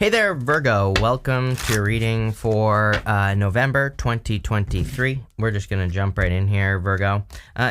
Hey there, Virgo. Welcome to your reading for November 2023. We're just going to jump right in here, Virgo.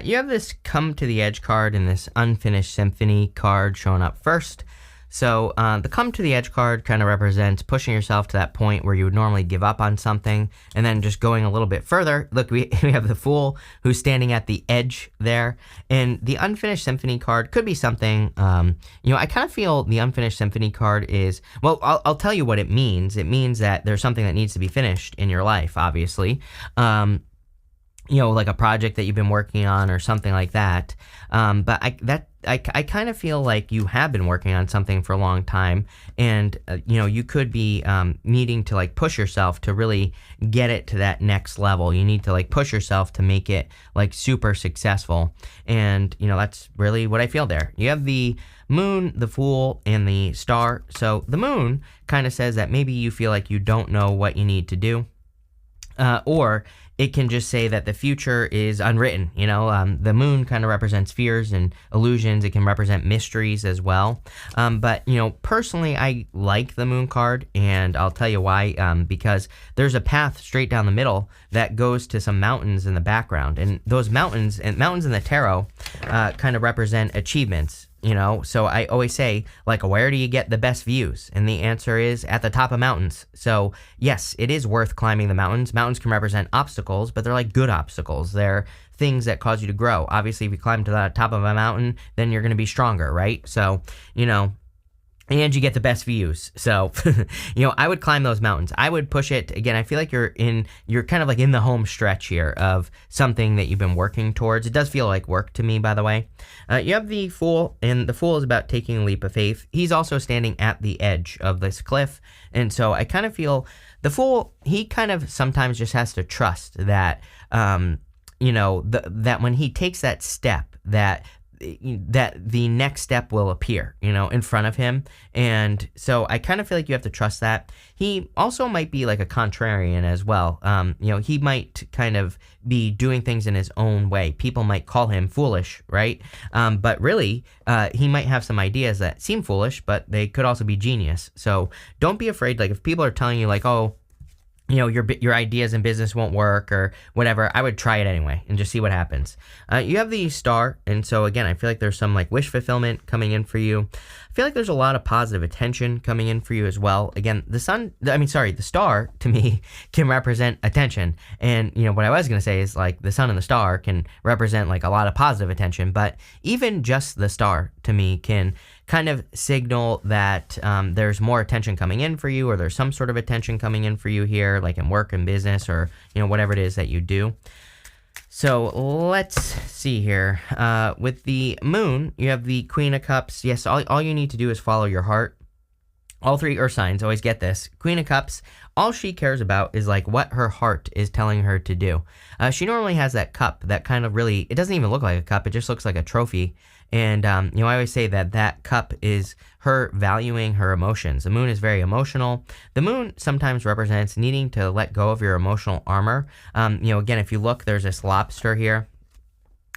You have this Come to the Edge card and this Unfinished Symphony card showing up first. So the Come to the Edge card kind of represents pushing yourself to that point where you would normally give up on something and then just going a little bit further. Look, we have the Fool who's standing at the edge there. And the Unfinished Symphony card could be something, I kind of feel the Unfinished Symphony card is, well, I'll tell you what it means. It means that there's something that needs to be finished in your life, obviously. Like a project that you've been working on or something like that. But I kind of feel like you have been working on something for a long time, and you could be needing to like push yourself to really get it to that next level. You need to like push yourself to make it like super successful, and that's really what I feel there. You have the Moon, the Fool, and the Star. So the Moon kind of says that maybe you feel like you don't know what you need to do, or it can just say that the future is unwritten. The moon kind of represents fears and illusions. It can represent mysteries as well. But personally, I like the moon card, and I'll tell you why. Because there's a path straight down the middle that goes to some mountains in the background. And those mountains in the tarot kind of represent achievements. So I always say, like, where do you get the best views? And the answer is at the top of mountains. So yes, it is worth climbing the mountains. Mountains can represent obstacles, but they're like good obstacles. They're things that cause you to grow. Obviously, if you climb to the top of a mountain, then you're going to be stronger, right? So, and you get the best views. So, I would climb those mountains. I would push it. Again, I feel like you're kind of like in the home stretch here of something that you've been working towards. It does feel like work to me, by the way. You have the Fool, and the Fool is about taking a leap of faith. He's also standing at the edge of this cliff. And so I kind of feel the Fool, he kind of sometimes just has to trust that, that when he takes that step, that the next step will appear, in front of him. And so I kind of feel like you have to trust that. He also might be like a contrarian as well. He might kind of be doing things in his own way. People might call him foolish, right? But really, he might have some ideas that seem foolish, but they could also be genius. So don't be afraid. Like if people are telling you like, oh, your ideas in business won't work or whatever, I would try it anyway and just see what happens. You have the Star, and so again, I feel like there's some like wish fulfillment coming in for you. I feel like there's a lot of positive attention coming in for you as well. Again, the Star to me can represent attention. And, what I was going to say is like the Sun and the Star can represent like a lot of positive attention, but even just the Star to me can kind of signal that there's more attention coming in for you, or there's some sort of attention coming in for you here, like in work and business, or, whatever it is that you do. So let's see here. With the Moon, you have the Queen of Cups. Yes, all you need to do is follow your heart. All three Earth signs always get this. Queen of Cups, all she cares about is like what her heart is telling her to do. She normally has that cup that kind of really, it doesn't even look like a cup. It just looks like a trophy. And, I always say that cup is her valuing her emotions. The Moon is very emotional. The Moon sometimes represents needing to let go of your emotional armor. Again, if you look, there's this lobster here,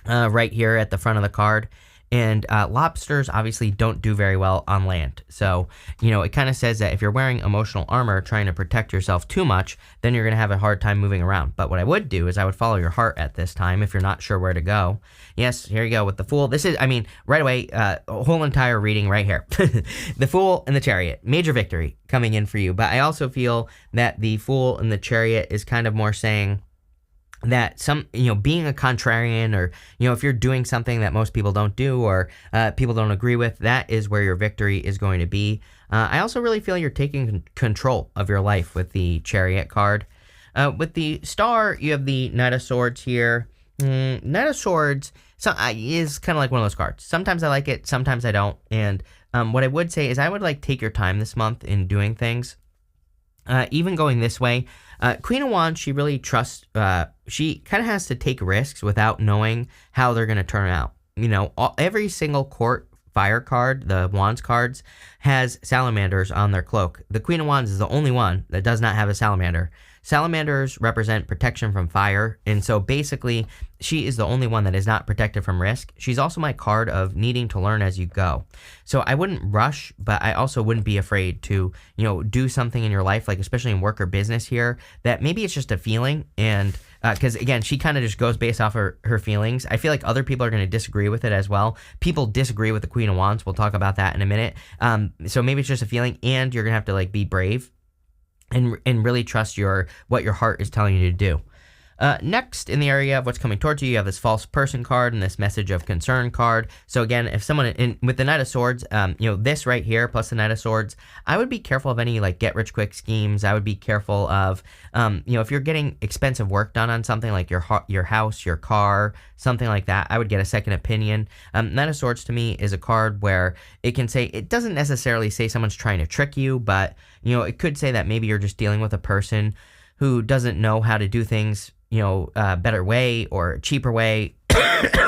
right here at the front of the card. And lobsters obviously don't do very well on land. So, it kind of says that if you're wearing emotional armor trying to protect yourself too much, then you're going to have a hard time moving around. But what I would do is I would follow your heart at this time if you're not sure where to go. Yes, here you go with the Fool. This is, right away, a whole entire reading right here. The Fool and the Chariot. Major victory coming in for you. But I also feel that the Fool and the Chariot is kind of more saying that being a contrarian, or, if you're doing something that most people don't do, or people don't agree with, that is where your victory is going to be. I also really feel you're taking control of your life with the Chariot card. With the Star, you have the Knight of Swords here. Knight of Swords is kind of like one of those cards. Sometimes I like it, sometimes I don't. And what I would say is I would like take your time this month in doing things. Even going this way, Queen of Wands, she really trusts, she kind of has to take risks without knowing how they're going to turn out. Every single court fire card, the Wands cards, has salamanders on their cloak. The Queen of Wands is the only one that does not have a salamander. Salamanders represent protection from fire, and so basically she is the only one that is not protected from risk. She's also my card of needing to learn as you go. So I wouldn't rush, but I also wouldn't be afraid to, do something in your life, like especially in work or business here, that maybe it's just a feeling. And because again, she kind of just goes based off her feelings. I feel like other people are going to disagree with it as well. People disagree with the Queen of Wands. We'll talk about that in a minute. So maybe it's just a feeling, and you're going to have to like be brave and really trust what your heart is telling you to do. Next, in the area of what's coming towards you, you have this false person card and this message of concern card. So again, if someone with the Knight of Swords, this right here plus the Knight of Swords, I would be careful of any like get rich quick schemes. I would be careful of, if you're getting expensive work done on something like your house, your car, something like that, I would get a second opinion. Knight of Swords to me is a card where it can say, it doesn't necessarily say someone's trying to trick you, but it could say that maybe you're just dealing with a person who doesn't know how to do things a better way or a cheaper way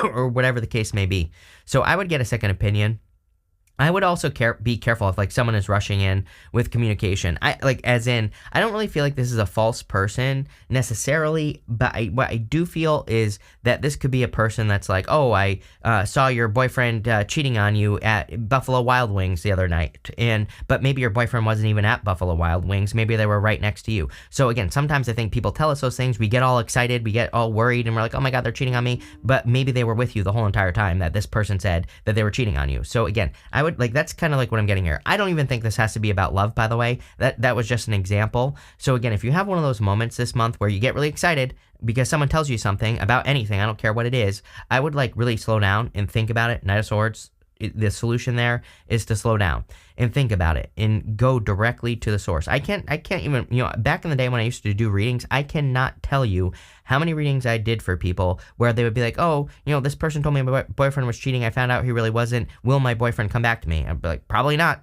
or whatever the case may be. So I would get a second opinion. I would also be careful if like someone is rushing in with communication. I don't really feel like this is a false person necessarily, but what I do feel is that this could be a person that's like, oh, I saw your boyfriend cheating on you at Buffalo Wild Wings the other night, but maybe your boyfriend wasn't even at Buffalo Wild Wings. Maybe they were right next to you. So again, sometimes I think people tell us those things. We get all excited, we get all worried, and we're like, oh my God, they're cheating on me. But maybe they were with you the whole entire time that this person said that they were cheating on you. So again, that's kind of like what I'm getting here. I don't even think this has to be about love, by the way. That was just an example. So again, if you have one of those moments this month where you get really excited because someone tells you something about anything, I don't care what it is, I would like really slow down and think about it. Knight of Swords, the solution there is to slow down and think about it and go directly to the source. I can't even, back in the day when I used to do readings, I cannot tell you how many readings I did for people where they would be like, oh, this person told me my boyfriend was cheating. I found out he really wasn't. Will my boyfriend come back to me? I'd be like, probably not.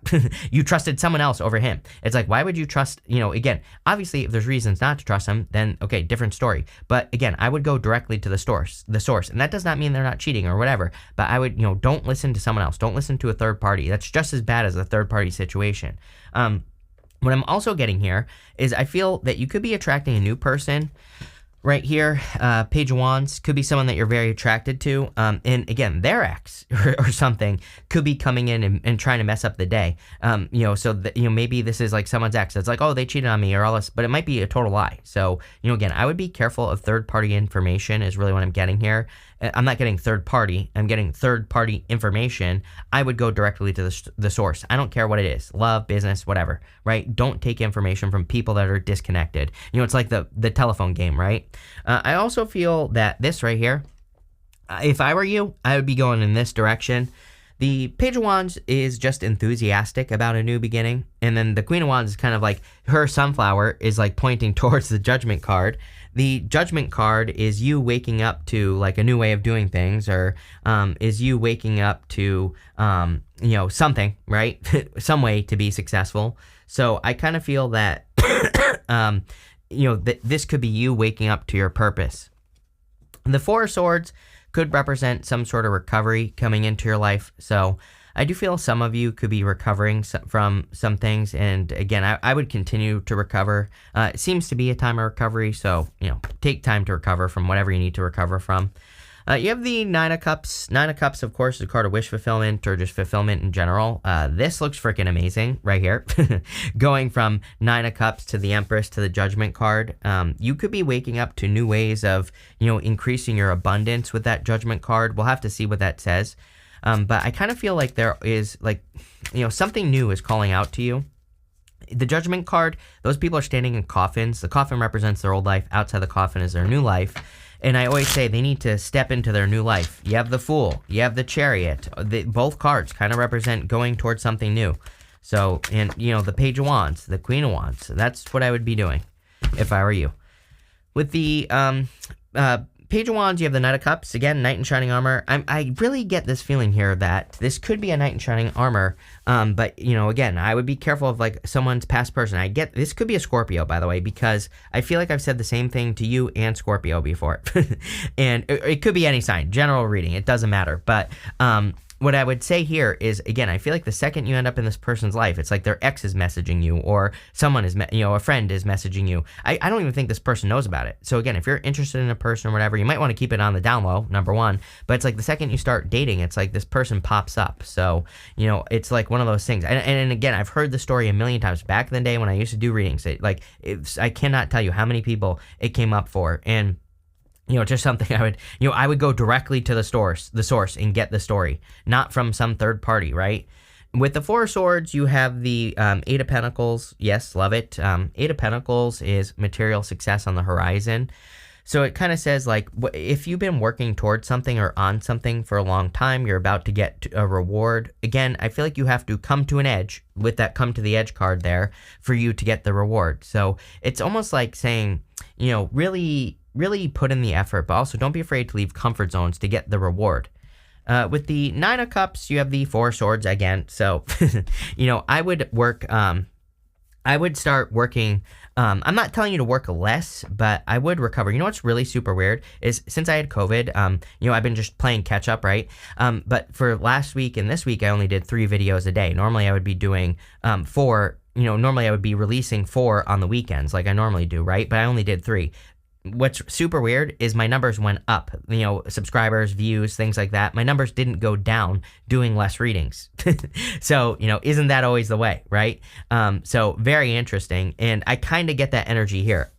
You trusted someone else over him. It's like, why would you trust, again, obviously if there's reasons not to trust him, then okay, different story. But again, I would go directly to the source. And that does not mean they're not cheating or whatever, but I would, don't listen to someone else. Don't listen to a third party. That's just as bad as a third party situation. What I'm also getting here is I feel that you could be attracting a new person. Right here, Page of Wands could be someone that you're very attracted to. And again, their ex or something could be coming in and trying to mess up the day. Maybe this is like someone's ex. It's like, oh, they cheated on me or all this, but it might be a total lie. So, again, I would be careful of third-party information is really what I'm getting here. I'm not getting third party. I'm getting third party information. I would go directly to the source. I don't care what it is, love, business, whatever, right? Don't take information from people that are disconnected. It's like the telephone game, right? I also feel that this right here, if I were you, I would be going in this direction. The Page of Wands is just enthusiastic about a new beginning. And then the Queen of Wands is kind of like her sunflower is like pointing towards the Judgment card. The Judgment card is you waking up to like a new way of doing things, or is you waking up to, something, right? Some way to be successful. So I kind of feel that, this could be you waking up to your purpose. The Four of Swords could represent some sort of recovery coming into your life. So I do feel some of you could be recovering from some things. And again, I would continue to recover. It seems to be a time of recovery. So, take time to recover from whatever you need to recover from. You have the Nine of Cups. Nine of Cups, of course, is a card of wish fulfillment or just fulfillment in general. This looks freaking amazing right here. Going from Nine of Cups to the Empress to the Judgment card. You could be waking up to new ways of, increasing your abundance with that Judgment card. We'll have to see what that says. But I kind of feel like there is something new is calling out to you. The Judgment card, those people are standing in coffins. The coffin represents their old life. Outside the coffin is their new life. And I always say they need to step into their new life. You have the Fool. You have the Chariot. Both cards kind of represent going towards something new. So, and, the Page of Wands, the Queen of Wands. That's what I would be doing if I were you. With the Page of Wands, you have the Knight of Cups. Again, Knight in Shining Armor. I really get this feeling here that this could be a Knight in Shining Armor. But, again, I would be careful of, someone's past person. This could be a Scorpio, by the way, because I feel like I've said the same thing to you and Scorpio before. And it could be any sign. General reading. It doesn't matter. But, what I would say here is, again, I feel like the second you end up in this person's life, it's like their ex is messaging you, or someone is, a friend is messaging you. I don't even think this person knows about it. So again, if you're interested in a person or whatever, you might want to keep it on the down low, number one. But it's like the second you start dating, it's like this person pops up. So, it's like one of those things. And again, I've heard the story a million times. Back in the day when I used to do readings, I cannot tell you how many people it came up for. And just something I would go directly to the source and get the story, not from some third party, right? With the Four of Swords, you have the Eight of Pentacles. Yes, love it. Eight of Pentacles is material success on the horizon. So it kind of says, like, if you've been working towards something or on something for a long time, you're about to get a reward. Again, I feel like you have to come to an edge with that come to the edge card there for you to get the reward. So it's almost like saying, really put in the effort, but also don't be afraid to leave comfort zones to get the reward. With the Nine of Cups, you have the Four of Swords again. So, I would work, I would start working. I'm not telling you to work less, but I would recover. What's really super weird is since I had COVID, I've been just playing catch up, right? But for last week and this week, I only did 3 videos a day. Normally I would be doing 4, normally I would be releasing 4 on the weekends like I normally do, right? But I only did 3. What's super weird is my numbers went up, subscribers, views, things like that. My numbers didn't go down doing less readings. So, isn't that always the way, right? So very interesting. And I kind of get that energy here,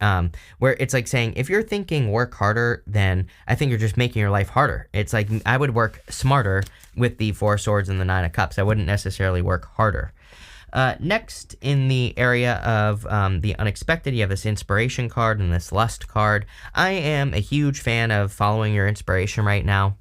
where it's like saying, if you're thinking work harder, then I think you're just making your life harder. It's like, I would work smarter with the Four of Swords and the Nine of Cups. I wouldn't necessarily work harder. Next, in the area of the unexpected, you have this inspiration card and this lust card. I am a huge fan of following your inspiration right now.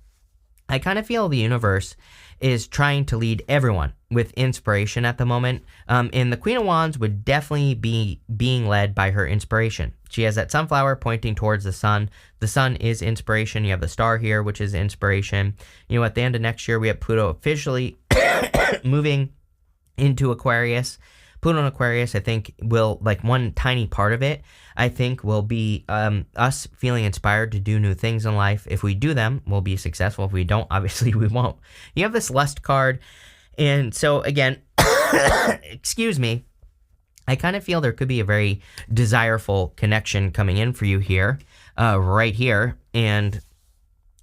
I kind of feel the universe is trying to lead everyone with inspiration at the moment. And the Queen of Wands would definitely be being led by her inspiration. She has that sunflower pointing towards the sun. The sun is inspiration. You have the star here, which is inspiration. At the end of next year, we have Pluto officially moving into Aquarius. Pluto and Aquarius, I think, will, like, one tiny part of it, I think, will be us feeling inspired to do new things in life. If we do them, we'll be successful. If we don't, obviously we won't. You have this lust card, and so, again, excuse me, I kind of feel there could be a very desireful connection coming in for you here, right here, and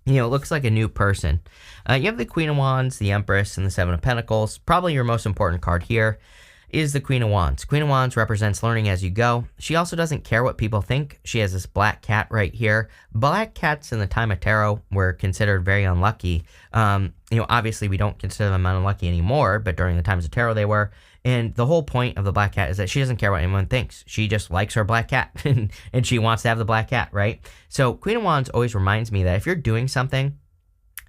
it looks like a new person. You have the Queen of Wands, the Empress, and the Seven of Pentacles. Probably your most important card here is the Queen of Wands. Queen of Wands represents learning as you go. She also doesn't care what people think. She has this black cat right here. Black cats in the time of tarot were considered very unlucky. Obviously we don't consider them unlucky anymore, but during the times of tarot they were. And the whole point of the black cat is that she doesn't care what anyone thinks. She just likes her black cat and she wants to have the black cat, right? So Queen of Wands always reminds me that if you're doing something,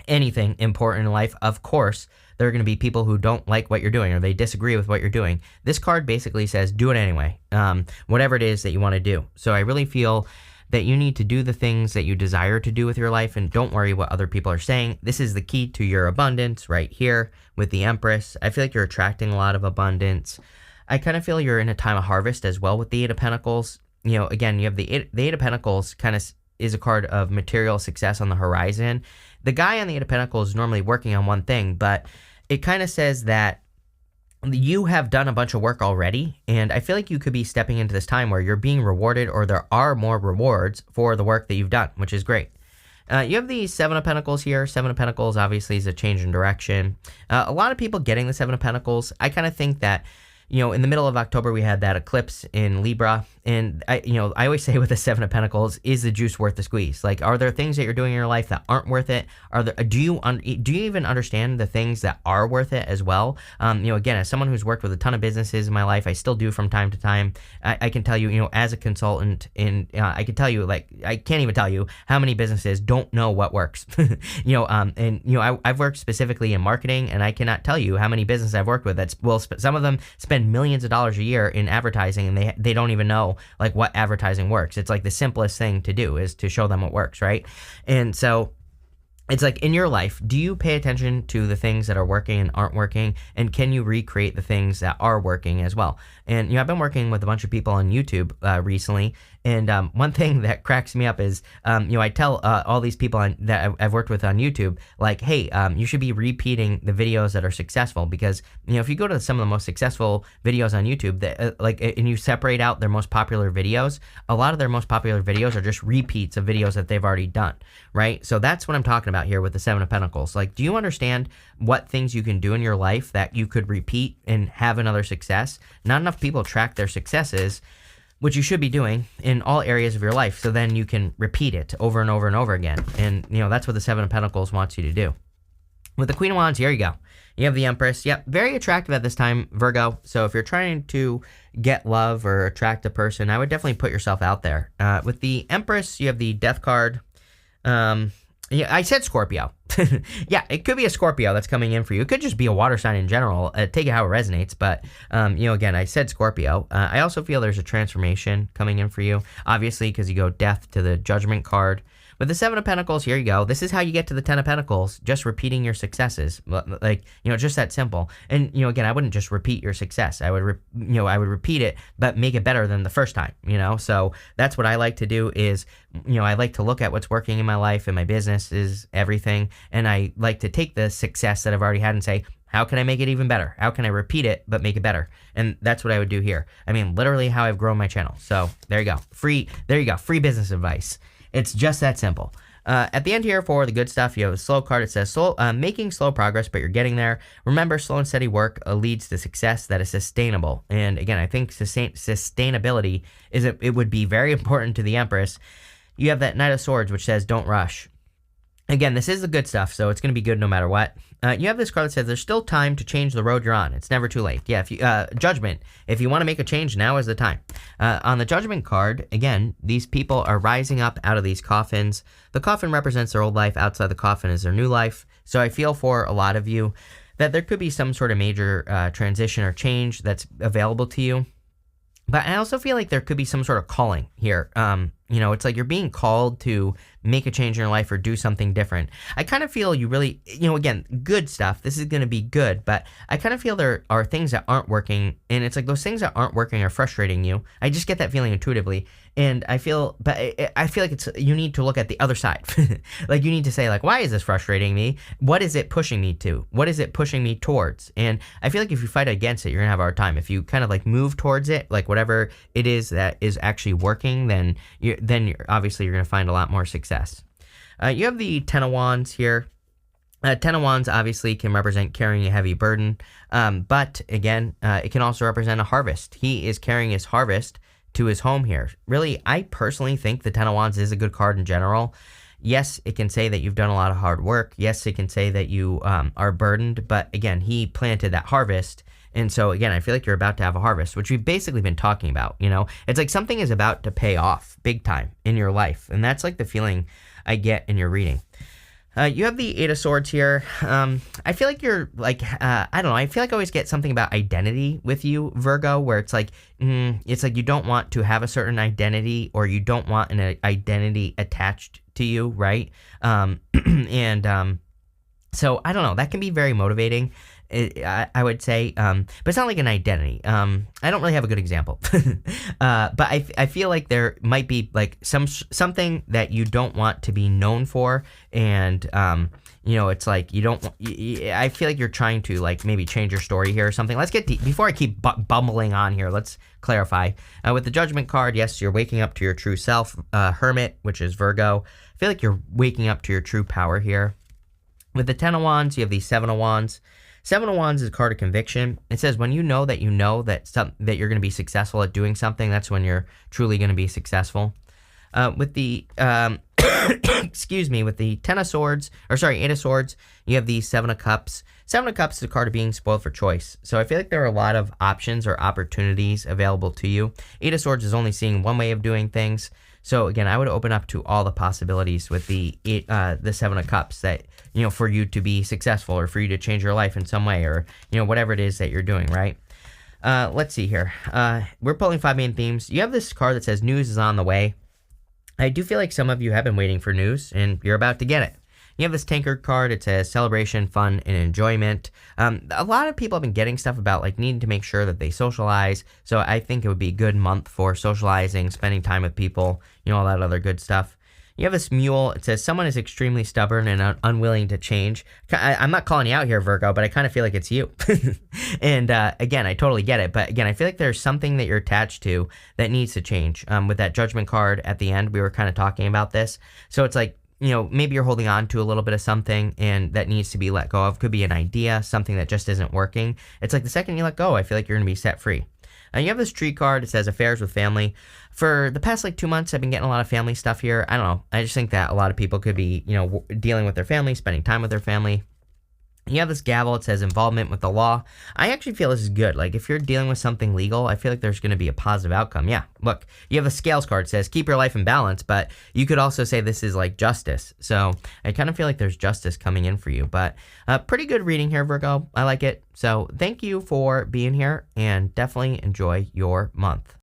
anything important in life, of course, there are going to be people who don't like what you're doing or they disagree with what you're doing. This card basically says, do it anyway, whatever it is that you want to do. So I really feel that you need to do the things that you desire to do with your life and don't worry what other people are saying. This is the key to your abundance right here with the Empress. I feel like you're attracting a lot of abundance. I kind of feel you're in a time of harvest as well with the Eight of Pentacles. Again, you have the Eight of Pentacles kind of is a card of material success on the horizon. The guy on the Eight of Pentacles is normally working on one thing, but it kind of says that you have done a bunch of work already, and I feel like you could be stepping into this time where you're being rewarded or there are more rewards for the work that you've done, which is great. You have the Seven of Pentacles here. Seven of Pentacles obviously is a change in direction. A lot of people getting the Seven of Pentacles, I kind of think that, in the middle of October, we had that eclipse in Libra. And I always say with the Seven of Pentacles, is the juice worth the squeeze? Like, are there things that you're doing in your life that aren't worth it? Do you even understand the things that are worth it as well? Again, as someone who's worked with a ton of businesses in my life, I still do from time to time. I can tell you, as a consultant, and I can tell you, like, I can't even tell you how many businesses don't know what works. I've worked specifically in marketing, and I cannot tell you how many businesses I've worked with some of them spend millions of dollars a year in advertising, and they don't even know like what advertising works. It's like the simplest thing to do is to show them what works, right? And so it's like in your life, do you pay attention to the things that are working and aren't working? And can you recreate the things that are working as well? And, I've been working with a bunch of people on YouTube recently. And one thing that cracks me up is, I tell all these people that I've worked with on YouTube, like, hey, you should be repeating the videos that are successful because, if you go to some of the most successful videos on YouTube, that and you separate out their most popular videos, a lot of their most popular videos are just repeats of videos that they've already done, right? So that's what I'm talking about here with the Seven of Pentacles. Like, do you understand what things you can do in your life that you could repeat and have another success? Not enough people track their successes, which you should be doing in all areas of your life, so then you can repeat it over and over and over again. And, that's what the Seven of Pentacles wants you to do. With the Queen of Wands, here you go. You have the Empress. Yep, very attractive at this time, Virgo. So if you're trying to get love or attract a person, I would definitely put yourself out there. With the Empress, you have the Death card. Yeah, I said Scorpio. Yeah, it could be a Scorpio that's coming in for you. It could just be a water sign in general. Take it how it resonates. But, again, I said Scorpio. I also feel there's a transformation coming in for you, obviously, because you go Death to the Judgment card. With the Seven of Pentacles, here you go. This is how you get to the Ten of Pentacles, just repeating your successes. Like, just that simple. And, again, I wouldn't just repeat your success. I would, I would repeat it, but make it better than the first time, So that's what I like to do is, I like to look at what's working in my life and my business is everything. And I like to take the success that I've already had and say, how can I make it even better? How can I repeat it, but make it better? And that's what I would do here. I mean, literally how I've grown my channel. So there you go. Free business advice. It's just that simple. At the end here for the good stuff, you have a slow card. It says, making slow progress, but you're getting there. Remember, slow and steady work leads to success that is sustainable. And again, I think sustainability it would be very important to the Empress. You have that Knight of Swords, which says, don't rush. Again, this is the good stuff, so it's going to be good no matter what. You have this card that says there's still time to change the road you're on. It's never too late. Yeah, if you Judgment. If you want to make a change, now is the time. On the Judgment card, again, these people are rising up out of these coffins. The coffin represents their old life. Outside the coffin is their new life. So I feel for a lot of you that there could be some sort of major transition or change that's available to you. But I also feel like there could be some sort of calling here. It's like you're being called to make a change in your life or do something different. I kind of feel you really, again, good stuff. This is going to be good, but I kind of feel there are things that aren't working, and it's like those things that aren't working are frustrating you. I just get that feeling intuitively, and I feel like you need to look at the other side. Like you need to say, like, why is this frustrating me? What is it pushing me to? What is it pushing me towards? And I feel like if you fight against it, you're gonna have a hard time. If you kind of like move towards it, like whatever it is that is actually working, then you're obviously going to find a lot more success. You have the Ten of Wands here. Ten of Wands obviously can represent carrying a heavy burden, but again, it can also represent a harvest. He is carrying his harvest to his home here. Really, I personally think the Ten of Wands is a good card in general. Yes, it can say that you've done a lot of hard work. Yes, it can say that you are burdened, but again, he planted that harvest. And so, again, I feel like you're about to have a harvest, which we've basically been talking about, It's like something is about to pay off big time in your life. And that's like the feeling I get in your reading. You have the Eight of Swords here. I feel like you're like, I don't know. I feel like I always get something about identity with you, Virgo, where it's like you don't want to have a certain identity or you don't want an identity attached to you, right? So I don't know. That can be very motivating. I would say, but it's not like an identity. I don't really have a good example, but I feel like there might be like something that you don't want to be known for, and it's like you don't. I feel like you're trying to like maybe change your story here or something. Let's get deep. Before I keep bumbling on here, let's clarify. With the Judgment card, yes, you're waking up to your true self. Hermit, which is Virgo. I feel like you're waking up to your true power here. With the Ten of Wands, you have the Seven of Wands. Seven of Wands is a card of conviction. It says when you know that you're going to be successful at doing something, that's when you're truly going to be successful. With the with the Eight of Swords, you have the Seven of Cups. Seven of Cups is a card of being spoiled for choice. So I feel like there are a lot of options or opportunities available to you. Eight of Swords is only seeing one way of doing things. So again, I would open up to all the possibilities with the Seven of Cups that, for you to be successful or for you to change your life in some way or, whatever it is that you're doing, right? Let's see here. We're pulling 5 main themes. You have this card that says news is on the way. I do feel like some of you have been waiting for news and you're about to get it. You have this tankard card. It says celebration, fun, and enjoyment. A lot of people have been getting stuff about like needing to make sure that they socialize. So I think it would be a good month for socializing, spending time with people, all that other good stuff. You have this mule. It says someone is extremely stubborn and unwilling to change. I'm not calling you out here, Virgo, but I kind of feel like it's you. And again, I totally get it. But again, I feel like there's something that you're attached to that needs to change. With that judgment card at the end, we were kind of talking about this. So it's like, maybe you're holding on to a little bit of something and that needs to be let go of. Could be an idea, something that just isn't working. It's like the second you let go, I feel like you're going to be set free. And you have this tree card. It says affairs with family. For the past 2 months, I've been getting a lot of family stuff here. I don't know. I just think that a lot of people could be, dealing with their family, spending time with their family. You have this gavel. It says involvement with the law. I actually feel this is good. Like if you're dealing with something legal, I feel like there's going to be a positive outcome. Yeah, look, you have the scales card. It says keep your life in balance, but you could also say this is like justice. So I kind of feel like there's justice coming in for you, but pretty good reading here, Virgo. I like it. So thank you for being here and definitely enjoy your month.